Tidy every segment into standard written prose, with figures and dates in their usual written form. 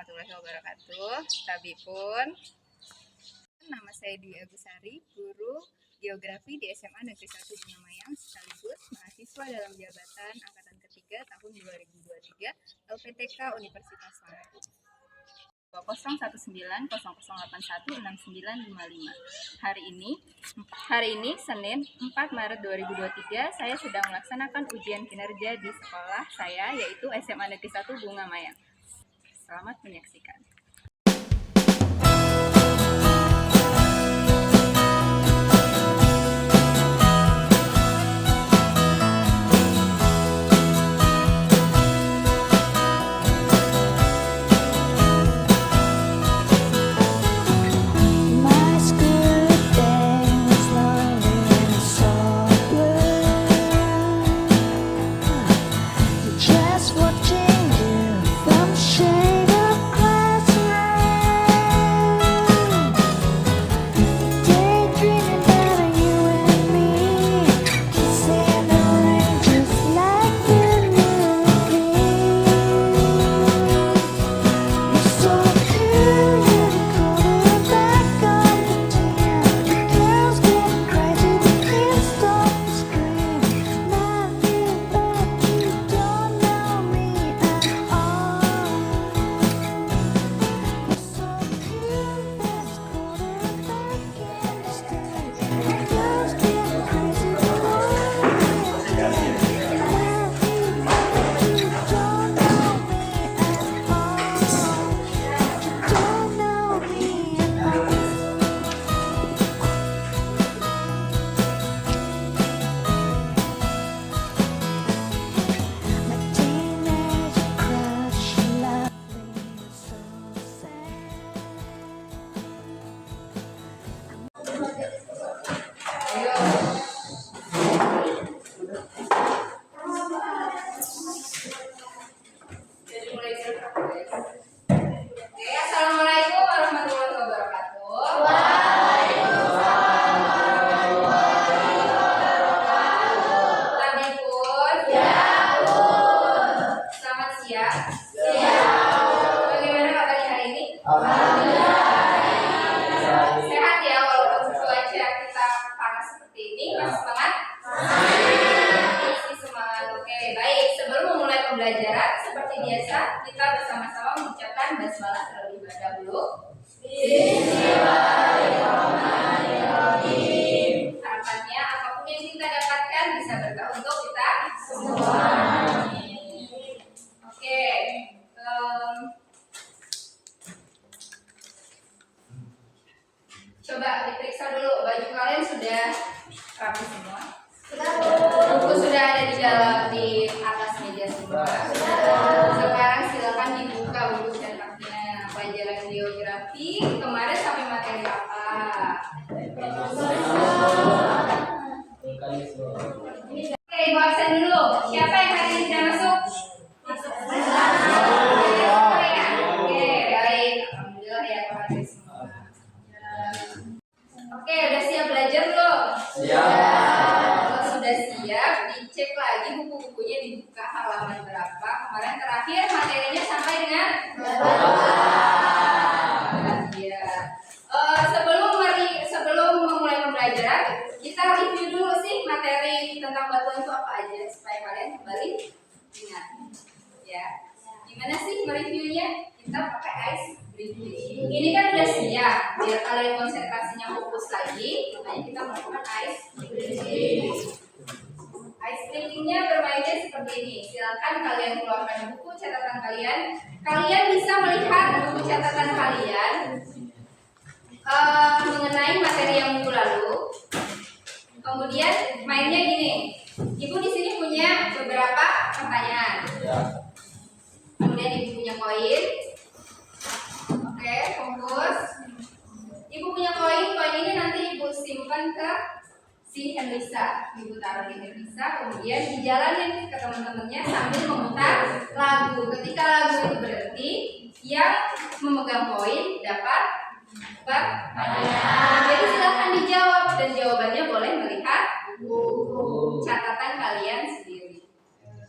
warahmatullahi wabarakatuh. Tabipun, nama saya Dwi Agusari, guru Geografi di SMA Negeri 1 Bunga Mayang, sekaligus mahasiswa dalam jabatan Angkatan Ketiga tahun 2023 LPTK Universitas Lampung. 01900816955. Hari ini Senin 4 Maret 2023, saya sedang melaksanakan ujian kinerja di sekolah saya, yaitu SMA Negeri 1 Bunga Mayang. Selamat menyaksikan. Assalamualaikum warahmatullahi wabarakatuh. Tabipun, selamat siang. Bagaimana kabarnya hari ini? Sehat ya, walaupun cuaca kita panas seperti ini. Masih semangat? Masih semangat. Oke, baik. Sebelum memulai pembelajaran, seperti biasa kita bersama-sama mengucapkan basmalah terlebih dahulu. Bismillahirrahmanirrahim. Harapannya apapun yang kita dapatkan bisa berkah untuk kita semua. Oke. Coba diperiksa dulu, baju kalian sudah rapi semua? Buku sudah ada di atas meja semua. Sekarang silakan dibuka buku cetaknya. Pelajaran geografi kemarin sampai materi apa? Oke, ibu absen dulu. Siapa yang hari ini sudah masuk? Oke, baik. Alhamdulillah ya, Pak Haji semua. Oke, udah siap belajar belum? Kalau sudah siap, dicek lagi buku-bukunya, dibuka halaman berapa. Kemarin terakhir materinya sampai dengan ya. Sebelum memulai pembelajaran, kita review dulu sih materi tentang batuan itu apa aja supaya kalian kembali ingat. Ya, gimana sih mereviewnya? Kita pakai ice breathing. Ini kan udah siap, biar kalian konsentrasinya fokus lagi, makanya kita melakukan ice breathing. Ice breathingnya bermainnya seperti ini. Silakan kalian keluarkan buku catatan kalian. Kalian bisa melihat buku catatan kalian mengenai materi yang minggu lalu. Kemudian mainnya gini. Ibu di sini punya beberapa pertanyaan. Kemudian ibu punya koin. Oke, fokus. Ibu punya koin ini nanti ibu simpan ke si Henrisa. Ibu taruh di Henrisa, kemudian dijalanin ke teman-temannya sambil memutar lagu. Ketika lagu itu berhenti, yang memegang koin dapat pertanyaan. Jadi silakan dijawab dan jawabannya boleh melihat buku catatan kalian sendiri.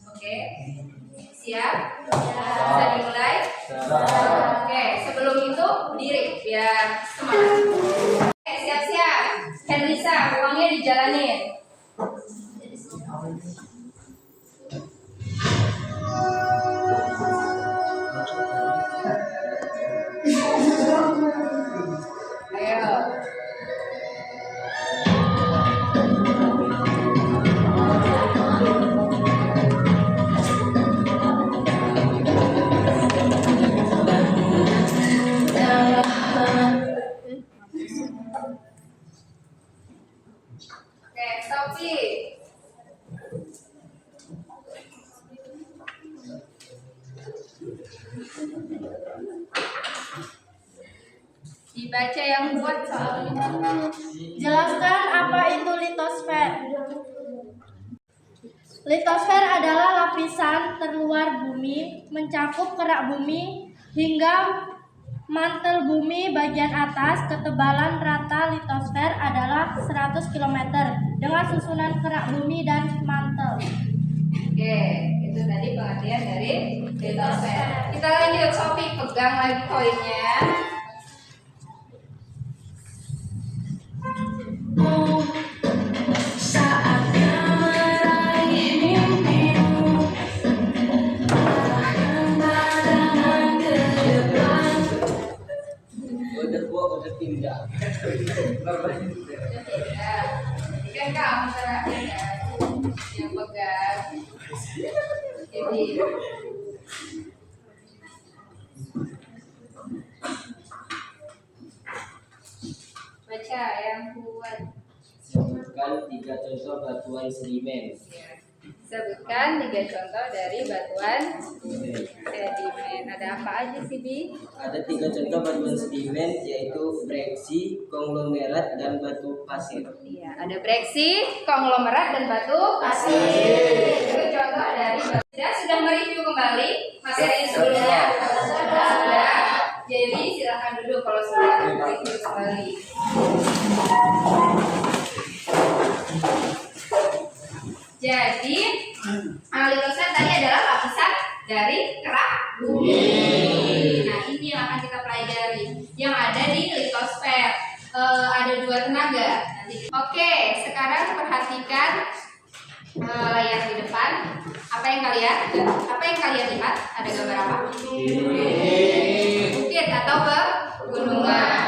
Oke, siap? Bisa dimulai? untuk berdiri biar semangat. Oke, siap-siap. Herlisa, uangnya dijalanin. Ayo. Oke, Sofi. Dibaca yang kuat soalnya. Jelaskan apa itu litosfer. Litosfer adalah lapisan terluar bumi, mencakup kerak bumi hingga mantel bumi bagian atas. Ketebalan rata litosfer adalah 100 km dengan susunan kerak bumi dan mantel. Oke, itu tadi pengertian dari litosfer. Kita lanjut, Sofi, pegang lagi koinnya. Saatnya meraih mimpimu, arahkan pandangan ke depan. Udah pindah. Ya, kan kamu terakhir ya, yang pegang. Jadi, baca yang kuat. Sebutkan 3 contoh batuan sedimen. Ya. Sebutkan 3 contoh dari batuan sedimen. Ada apa aja sih, Bi? Ada 3 contoh batuan sedimen yaitu breksi, konglomerat, dan batu pasir. Iya, ada breksi, konglomerat, dan batu pasir. Itu contoh dari batu. Sudah mereview kembali materi sebelumnya? Sudah. Jadi silakan duduk kalau sudah mereview kembali. Jadi, litosfer tadi adalah lapisan dari kerak bumi. Nah, ini yang akan kita pelajari. Yang ada di litosfer ada 2 tenaga. Oke, sekarang perhatikan layar di depan. Apa yang kalian lihat? Ada gambar apa? Bukit atau pegunungan.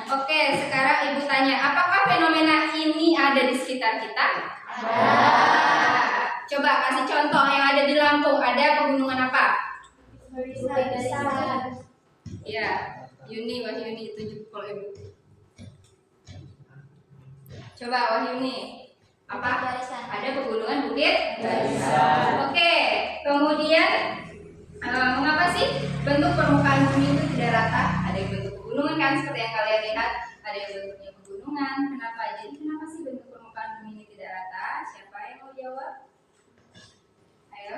Oke, sekarang ibu tanya, apakah fenomena ini ada di sekitar kita? Coba kasih contoh yang ada di Lampung. Ada pegunungan apa? Ya, Wahyuni tunjuk kalau ibu. Coba Wahyuni. Apa? Ada pegunungan Bukit Barisan. Oke, kemudian mengapa sih bentuk permukaan bumi itu tidak rata? Ada yang bentuk pegunungan kan seperti yang kalian lihat. Ada yang bentuknya pegunungan. Kenapa? Jadi kenapa sih bentuk permukaan bumi ini tidak rata? Siapa yang mau jawab? Ayo.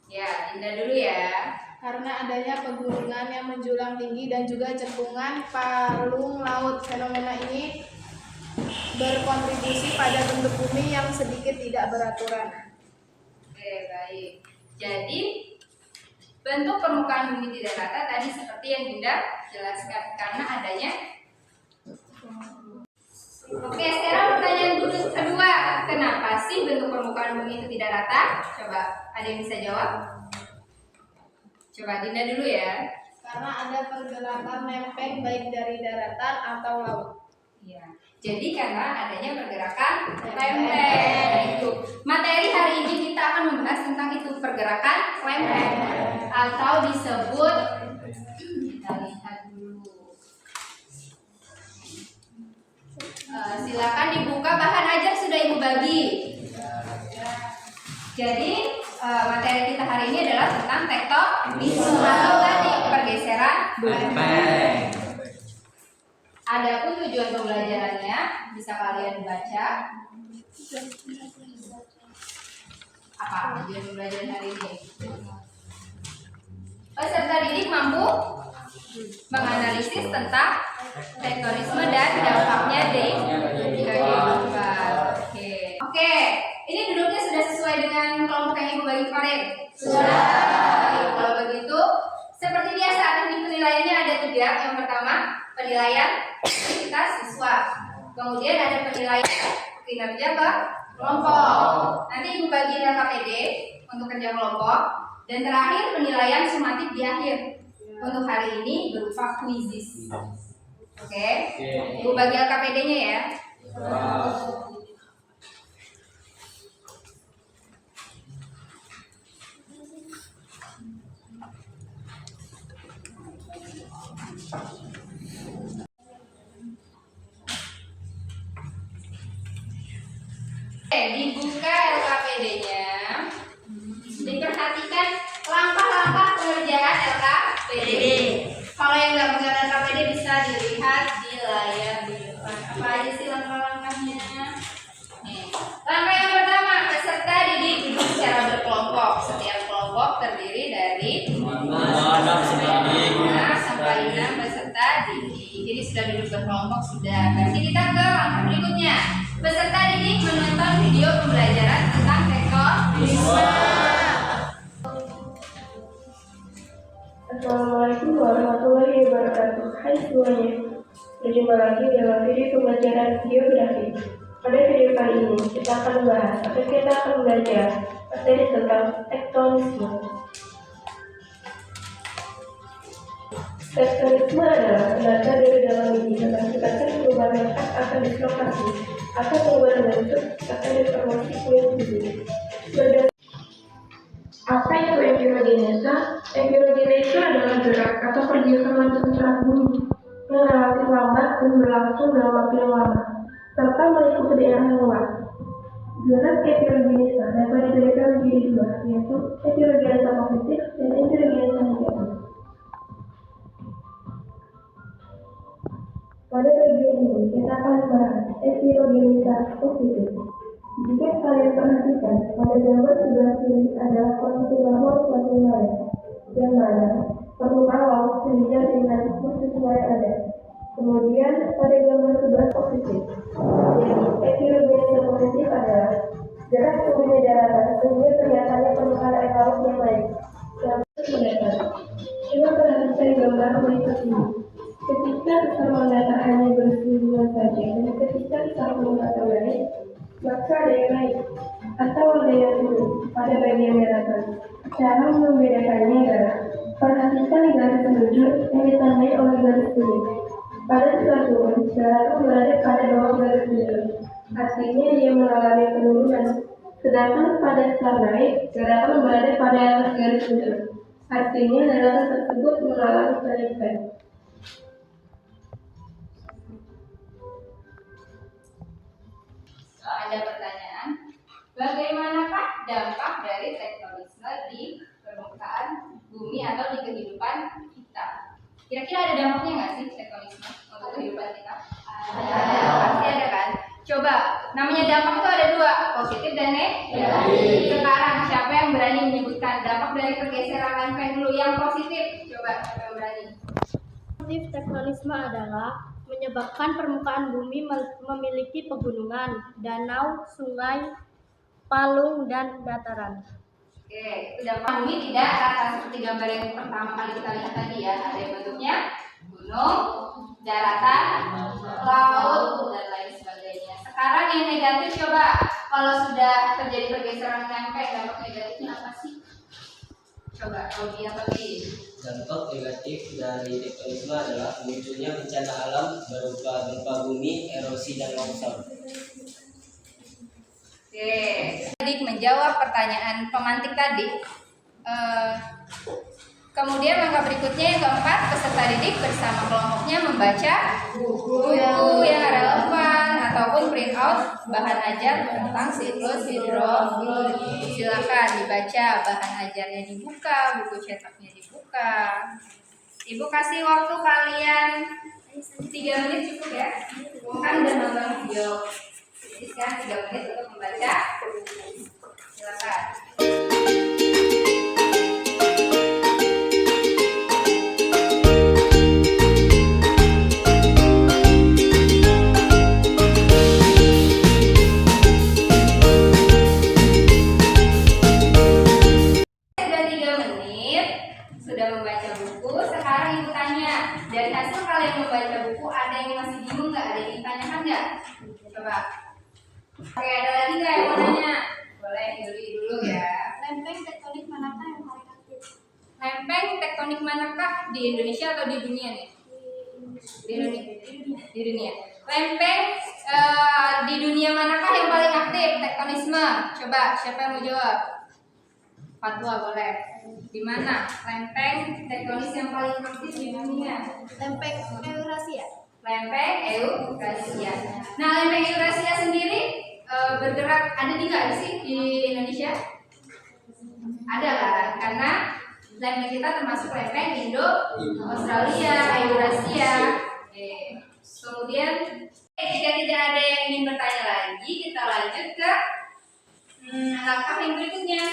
Ya, Dinda dulu ya. Karena adanya pegunungan yang menjulang tinggi dan juga cekungan palung laut. Fenomena ini berkontribusi pada bentuk bumi yang sedikit tidak beraturan. Oke, baik. Jadi bentuk permukaan bumi tidak rata tadi seperti yang Dinda jelaskan karena adanya. Oke, sekarang pertanyaan kedua, kenapa sih bentuk permukaan bumi itu tidak rata? Coba, ada yang bisa jawab? Coba Dinda dulu ya. Karena ada pergerakan lempeng baik dari daratan atau laut. Iya. Jadi karena adanya pergerakan lempeng itu. Materi hari ini kita akan membahas tentang itu, pergerakan lempeng atau disebut, kita lihat dulu. Silakan dibuka bahan ajar sudah Ibu bagi. Jadi materi kita hari ini adalah tentang tektonisme atau tadi pergeseran lempeng. Adapun tujuan pembelajarannya bisa kalian baca. Apa tujuan pembelajaran hari ini? Peserta didik mampu menganalisis tentang tektonisme dan dampaknya di kehidupan. Oke, ini duduknya sudah sesuai dengan kelompok yang Ibu bagi kemarin. Sudah. Kalau begitu, seperti biasa teknik penilaiannya ada 3. juga. Yang pertama penilaian kita siswa, kemudian ada penilaian kinerja ke kelompok. Nanti ibu bagi LKPD untuk kerja kelompok, dan terakhir penilaian sumatif di akhir. Untuk hari ini berupa kuisis. Oke. Ibu bagi LKPD-nya ya. Dibuka LKPD-nya. Diperhatikan langkah-langkah pengerjaan LKPD. Kalau yang nggak pegang LKPD bisa dilihat di layar di depan. Apa aja sih langkah-langkahnya? Nih. Langkah yang pertama, peserta didik duduk secara berkelompok. Setiap kelompok terdiri dari 5 sampai 6 peserta didik. Jadi sudah duduk berkelompok sudah. Berarti kita ke langkah berikutnya. Peserta didik menonton video pembelajaran tentang teknologi. Assalamualaikum warahmatullahi wabarakatuh. Hai semuanya, berjumpa lagi dalam video pembelajaran geografi. Pada video kali ini kita akan membahas atau kita akan belajar materi tentang tektonisme. Tektonisme adalah penanda dari dalam bumi tentang sekitar perubahan letak akan dislokasi atau perubahan bentuk akan deformasi kulit bumi. Apa itu empirogenesa? Empirogenesa adalah gerak atau pergerakan permukaan bumi yang relatif lambat dan berlangsung dalam waktu yang lama, serta meliputi daerah yang luas. Gerak empirogenesa dapat dibedakan menjadi dua, yaitu empirogenesa positif dan empirogenesa negatif. Pada bagian ini kita akan membahas empirogenesa positif. Jika kalian perhatikan, pada gambar sebelah kiri adalah kondisi normal suatu wilayah, yang mana permukaan laut sejajar dengan posisi yang ada. Kemudian pada gambar sebelah positif, jadi empirogenesa positif adalah gerak turunnya daratan sehingga kelihatannya permukaan air laut yang naik. Mendatar. Coba perhatikan gambar berikut ini. Ketika besar mendatar hanya bersinggungan saja, dan ketika besar mendatar naik, maka ada yang naik atau ada yang turun pada bagian daratan. Cara membedakannya adalah perhatikan garis penunjuk yang ditandai oleh garis kuning. Pada saat turun, daratan berada pada bawah garis penunjuk, artinya dia mengalami penurunan. Sedangkan pada saat naik, daratan berada pada atas garis penunjuk, artinya daratan tersebut mengalami kenaikan. Ada pertanyaan, bagaimanakah dampak dari tektonisme di permukaan bumi atau di kehidupan kita? Kira-kira ada dampaknya nggak sih tektonisme untuk kehidupan kita? Ada, pasti ada kan? Coba, namanya dampak itu ada dua, positif dan negatif. Sekarang siapa yang berani menyebutkan dampak dari pergeseran lempeng dulu yang positif? Coba, siapa yang berani? Positif tektonisme adalah menyebabkan permukaan bumi memiliki pegunungan, danau, sungai, palung, dan dataran. Oke, itu dampak bumi tidak rata seperti gambar yang pertama kali kita lihat tadi ya. Ada yang bentuknya gunung, daratan, laut, dan lain sebagainya. Sekarang yang negatif coba, kalau sudah terjadi pergeseran lempeng, dampak negatifnya apa sih? Coba, Robi apa sih? Dampak negatif dari tektonisme adalah munculnya bencana alam berupa gempa bumi, erosi, dan longsor. Oke, adik menjawab pertanyaan pemantik tadi. Kemudian langkah berikutnya yang keempat, peserta didik bersama kelompoknya membaca buku yang relevan ataupun print out bahan ajar tentang siklus hidrologi. Silakan dibaca, bahan ajarnya dibuka, buku cetaknya dibuka. Ibu kasih waktu kalian 3 menit cukup ya. Kan udah nonton video. Jadi sekarang 3 menit untuk membaca. Silakan. Sudah 3 menit, sudah membaca buku. Sekarang ibu tanya, dari hasil kalian membaca buku, ada yang masih bingung nggak? Ada yang ditanyakan nggak? Coba. Oke, ada lagi nggak yang mau nanya? Boleh dulu ya. Lempeng tektonik manakah yang paling aktif? Lempeng tektonik manakah di Indonesia atau di dunia nih? Di dunia. Di dunia. Lempeng di dunia manakah yang paling aktif tektonisme? Coba, siapa yang mau jawab? Fatwa boleh. Di mana lempeng tektonis yang paling aktif di dunia? Lempeng Eurasia. Lempeng Eurasia. Nah, lempeng Eurasia sendiri bergerak ada di nggak sih di Indonesia? Ada lah, karena lempeng kita termasuk lempeng Indo, Australia, Eurasia. Oke. Kemudian jika tidak ada yang ingin bertanya lagi, kita lanjut ke langkah yang berikutnya.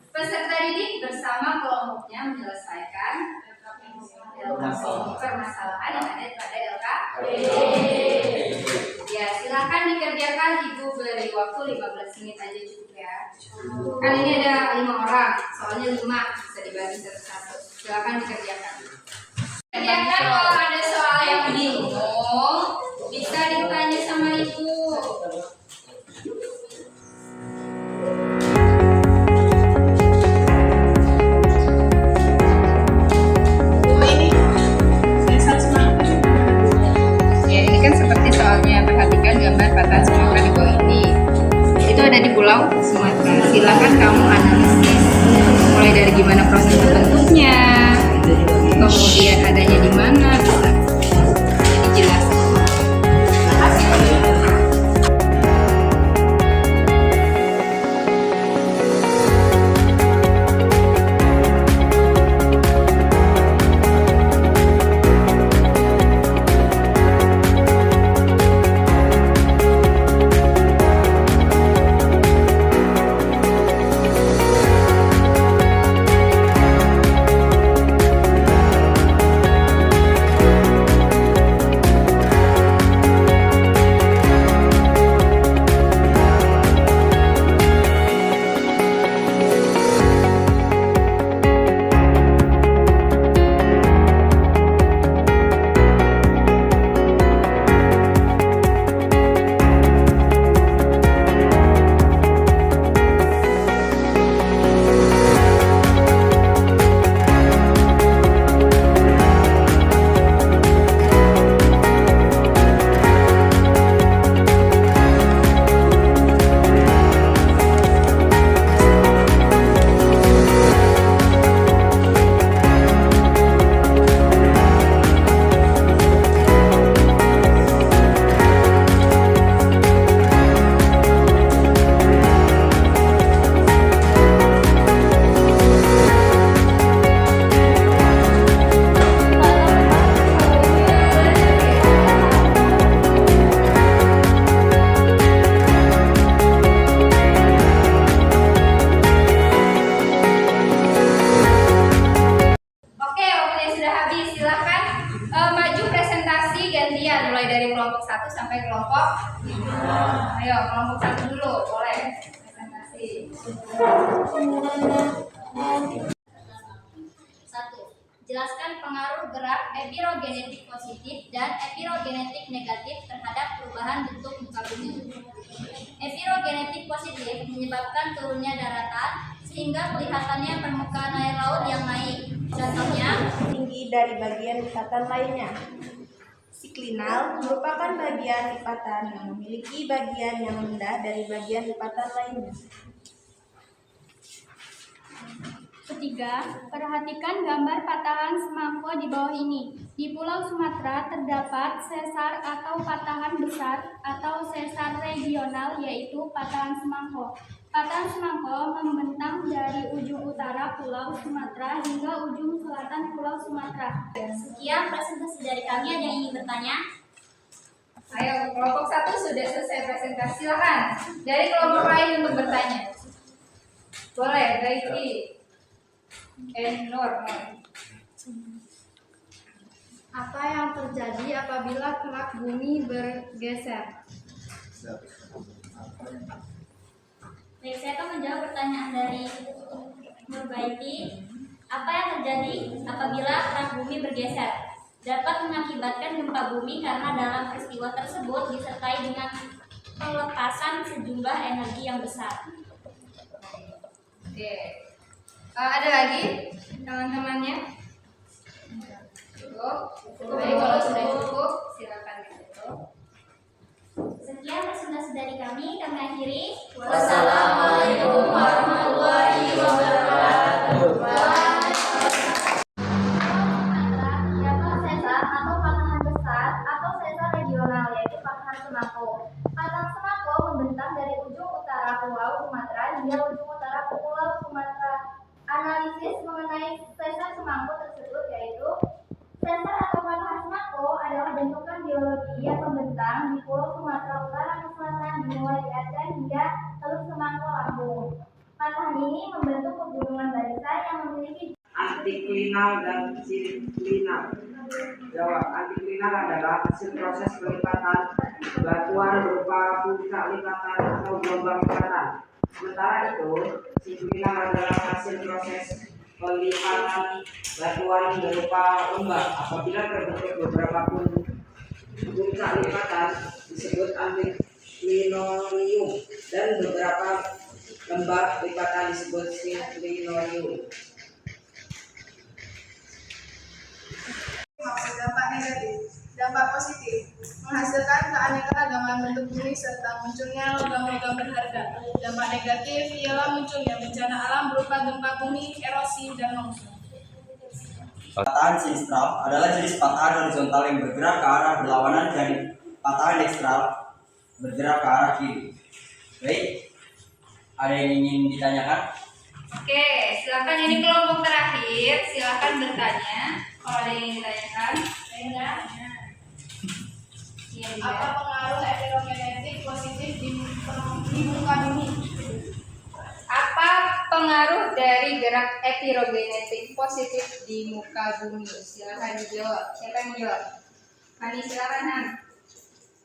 Peserta didik bersama kelompoknya menyelesaikan permasalahan yang ada pada LKP. Ya, silakan dikerjakan. Ibu beri waktu 15 menit aja cukup ya. Kan ini ada 5 orang, soalnya 5 bisa dibagi satu-satu. Silakan dikerjakan. Kerjakan kalau ada soal yang bingung, bisa ditanya sama ibu. Ya, ini kan seperti soalnya. Perhatikan gambar patahan Sumatera di bawah ini. Itu ada di Pulau Sumatera. Silakan kamu analisis. Mulai dari gimana proses terbentuknya, kemudian adanya di mana, bisa dijelaskan. kelompok 1 sampai kelompok 5. Ayo, kelompok 1 dulu, boleh presentasi. 1. Jelaskan pengaruh gerak epirogenetik positif dan epirogenetik negatif terhadap perubahan bentuk muka bumi. Epirogenetik positif menyebabkan turunnya daratan sehingga kelihatannya permukaan air laut yang naik. Contohnya, tinggi dari bagian lipatan lainnya. Siklinal merupakan bagian lipatan yang memiliki bagian yang rendah dari bagian lipatan lainnya. 3. Perhatikan gambar patahan semangko di bawah ini. Di Pulau Sumatera terdapat sesar atau patahan besar atau sesar regional, yaitu patahan semangko. Patahan semangko membentang dari ujung utara Pulau Sumatera hingga ujung selatan Pulau Sumatera. Sekian presentasi dari kami. Ada yang ingin bertanya? Ayo, kelompok 1 sudah selesai presentasi, silakan dari kelompok lain untuk bertanya. Boleh, Baiki, Nur. Apa yang terjadi apabila kerak bumi bergeser? Baik, saya akan menjawab pertanyaan dari Nur Baiti. Apa yang terjadi apabila kerak bumi bumi bergeser. Dapat mengakibatkan gempa bumi karena dalam peristiwa tersebut disertai dengan pelepasan sejumlah energi yang besar. Oke. Ada lagi teman-temannya? Cukup. Baik, kalau sudah cukup silakan ditutup. Sekian presentasi dari kami akhiri. Wassalamualaikum warahmatullahi wabarakatuh. Yaitu sesar atau patahan besar atau sesar regional, yaitu patahan semako. Patahan semako membentang dari ujung utara Pulau Sumatera hingga ujung utara Pulau Sumatera. Analisis mengenai sesar semako tersebut yaitu sesar atau patahan semako adalah bentukan geologi yang membentang di Pulau Sumatera Utara ke selatan dimulai di Aceh hingga Teluk Semako Lampung. Patahan ini membentuk pegunungan barisan yang memiliki antiklinal dan sinklinal. Jawab. Antiklinal adalah hasil proses pelipatan batuan berupa puncak lipatan atau gelombang lipatan. Sementara itu, sinklinal adalah hasil proses pelipatan batuan berupa lembah. Apabila terbentuk beberapa puncak lipatan disebut antiklinorium dan beberapa lembah lipatan disebut sinklinorium. Maksud dampak negatif. Dampak positif menghasilkan keanekaragaman bentuk bumi serta munculnya logam-logam berharga. Dampak negatif ialah munculnya bencana alam berupa gempa bumi, erosi, dan longsor. Patahan sinistral adalah jenis patahan horizontal yang bergerak ke arah berlawanan dan patahan dekstral bergerak ke arah kiri. Baik, ada yang ingin ditanyakan? Oke, silakan ini kelompok terakhir, silakan bertanya. Kalau ada yang ingin ditanyakan, Iya, Apa pengaruh elektromagnetik positif di muka bumi? Apa pengaruh dari gerak elektrogenetik positif di muka bumi? Silakan dijawab. Siapa yang menjawab? Hani, silakan Han.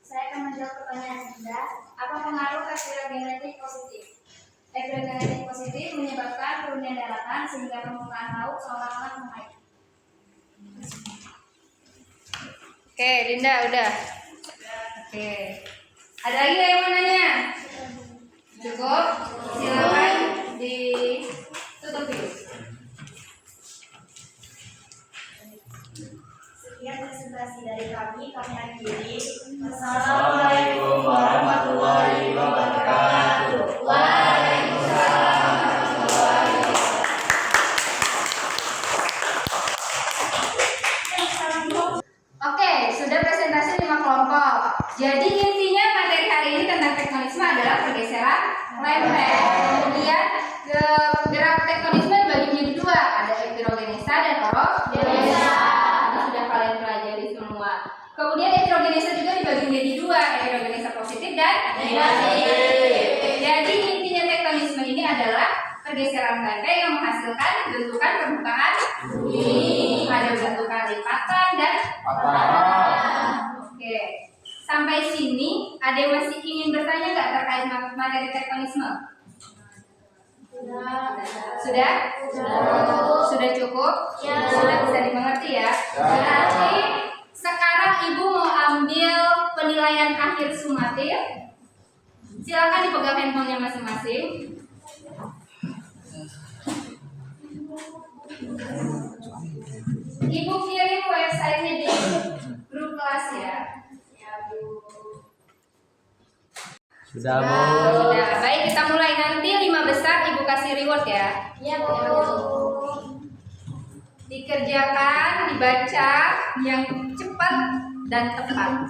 Saya akan menjawab pertanyaan Anda. Apa pengaruh elektrogenetik positif? Elektrogenetik positif menyebabkan turunnya daratan sehingga permukaan laut seolah-olah membaik. Oke, Dinda udah. Oke. Ada lagi yang mau nanya? Cukup? Silakan ditutup dulu. Sekian presentasi dari kami akhiri. Assalamualaikum warahmatullahi wabarakatuh. Oke, sudah presentasi 5 kelompok. Jadi intinya materi hari ini tentang tektonisme adalah pergeseran lempeng. Kemudian gerak tektonisme dibagi menjadi dua, ada heterogenesa dan orogenesa. Ini sudah kalian pelajari semua. Kemudian heterogenesa juga dibagi menjadi dua, heterogenesa positif dan negatif. Jadi intinya tektonisme ini adalah pergeseran lempeng yang menghasilkan bentukan permukaan bumi. Ada bentukan lipatan dan patahan. Oke, sampai sini ada yang masih ingin bertanya nggak terkait materi tektonisme? Sudah? Sudah cukup? Sudah bisa dimengerti ya? Berarti sekarang Ibu mau ambil penilaian akhir sumatif. Silakan dipegang handphonenya masing-masing. Ibu kirim websitenya di grup kelas ya. Sudah, Bu. Sudah. Baik, kita mulai nanti 5 besar Ibu kasih reward ya. Ya, Bu. Dikerjakan, dibaca yang cepat dan tepat.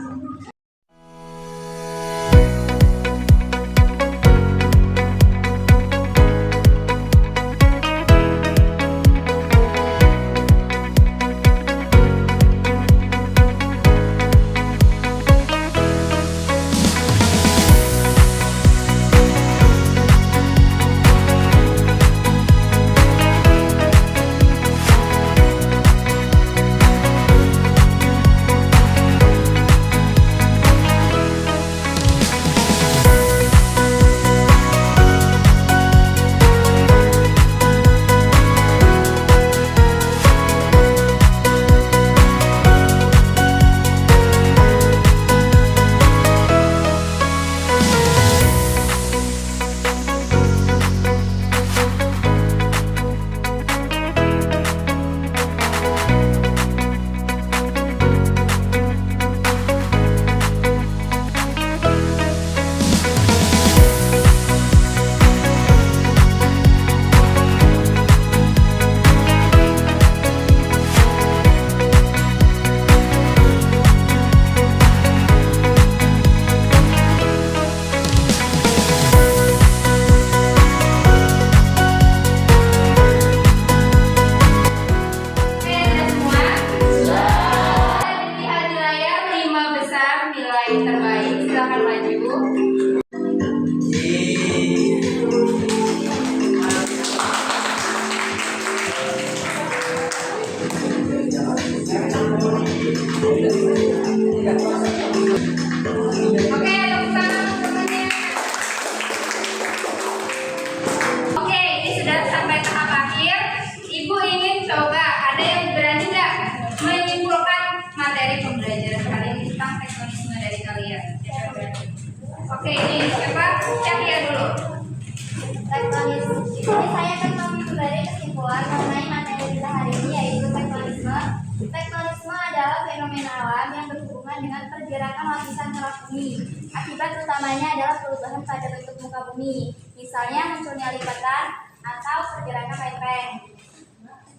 Tektonisme adalah fenomena alam yang berhubungan dengan pergerakan lapisan kerak bumi. Akibat utamanya adalah perubahan pada bentuk muka bumi, misalnya munculnya lipatan atau pergerakan lempeng.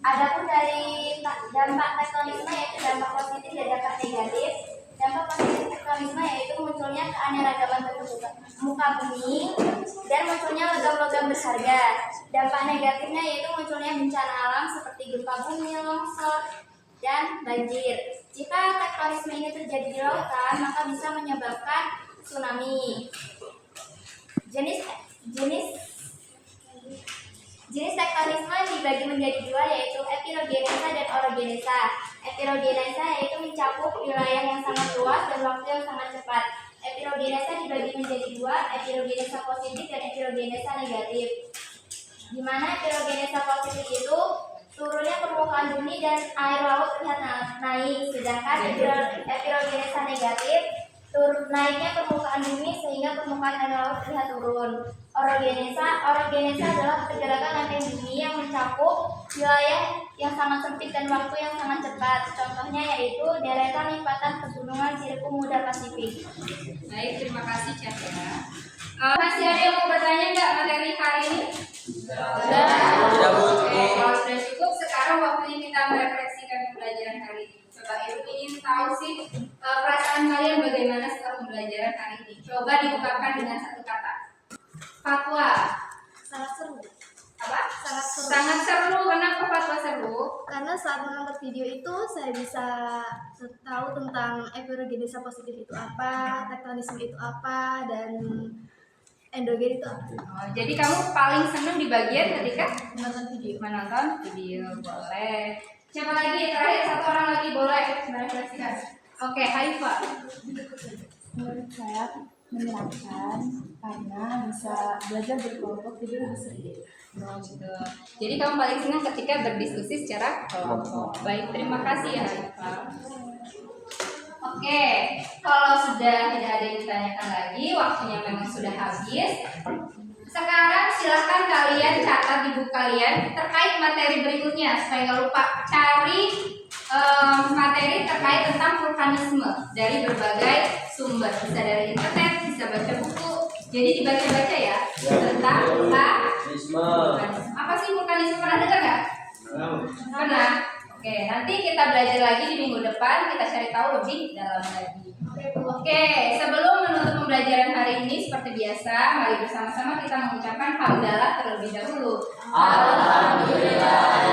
Adapun dari dampak tektonisme yaitu dampak positif dan dampak negatif. Dampak positif tektonisme yaitu munculnya keanekaragaman bentuk muka bumi dan munculnya logam-logam berharga. Dampak negatifnya yaitu munculnya bencana alam seperti gempa bumi, longsor, dan banjir. Jika tektonisme ini terjadi di lautan, maka bisa menyebabkan tsunami. Jenis tektonisme dibagi menjadi dua, yaitu epirogenesa dan orogenesa. Epirogenesa yaitu mencakup wilayah yang sangat luas dan waktu yang sangat cepat. Epirogenesa dibagi menjadi dua, epirogenesa positif dan epirogenesa negatif. Di mana epirogenesa positif itu turunnya permukaan bumi dan air laut terlihat naik, sedangkan epirogenesa negatif naiknya permukaan bumi sehingga permukaan air laut terlihat turun. Orogenesa adalah pergerakan lempeng bumi yang mencakup wilayah yang sangat sempit dan waktu yang sangat cepat. Contohnya yaitu deretan lipatan pegunungan Sirku Muda Pasifik. Baik, terima kasih Chandra. Masih ada yang mau bertanya nggak materi hari ini? Sudah. Oke, kalau sudah cukup, sekarang waktunya kita merefleksikan pembelajaran hari ini. Coba Ibu ingin tahu sih perasaan kalian bagaimana setelah pembelajaran hari ini. Coba diungkapkan dengan satu kata. Fatwa. Sangat seru. Apa? Sangat seru. Sangat seru. Kenapa fatwa seru? Karena saat menonton video itu saya bisa tahu tentang epirogenesa positif itu apa, tektonisme itu apa, dan endogen itu apa. Oh, jadi kamu paling senang di bagian ketika Menonton video. menonton video. Boleh. Siapa lagi? Terakhir satu orang lagi boleh merefleksikan. Oke, Haifa. Menurut saya menyenangkan karena bisa belajar berkelompok jadi lebih seru. Oh, gitu. Jadi kamu paling senang ketika berdiskusi secara kelompok. Baik, terima kasih ya Haifa. Oke, kalau sudah tidak ada yang ditanyakan lagi, waktunya memang sudah habis. Sekarang silahkan kalian catat di buku kalian terkait materi berikutnya supaya nggak lupa. Cari materi terkait tentang vulkanisme dari berbagai sumber, bisa dari internet, bisa baca buku. Jadi dibaca-baca ya tentang vulkanisme. Apa sih vulkanisme, pernah dengar nggak? Pernah. Oke, nanti kita belajar lagi di minggu depan, kita cari tahu lebih dalam lagi. Oke, sebelum menutup pembelajaran hari ini seperti biasa, mari bersama-sama kita mengucapkan hamdalah terlebih dahulu. Alhamdulillah.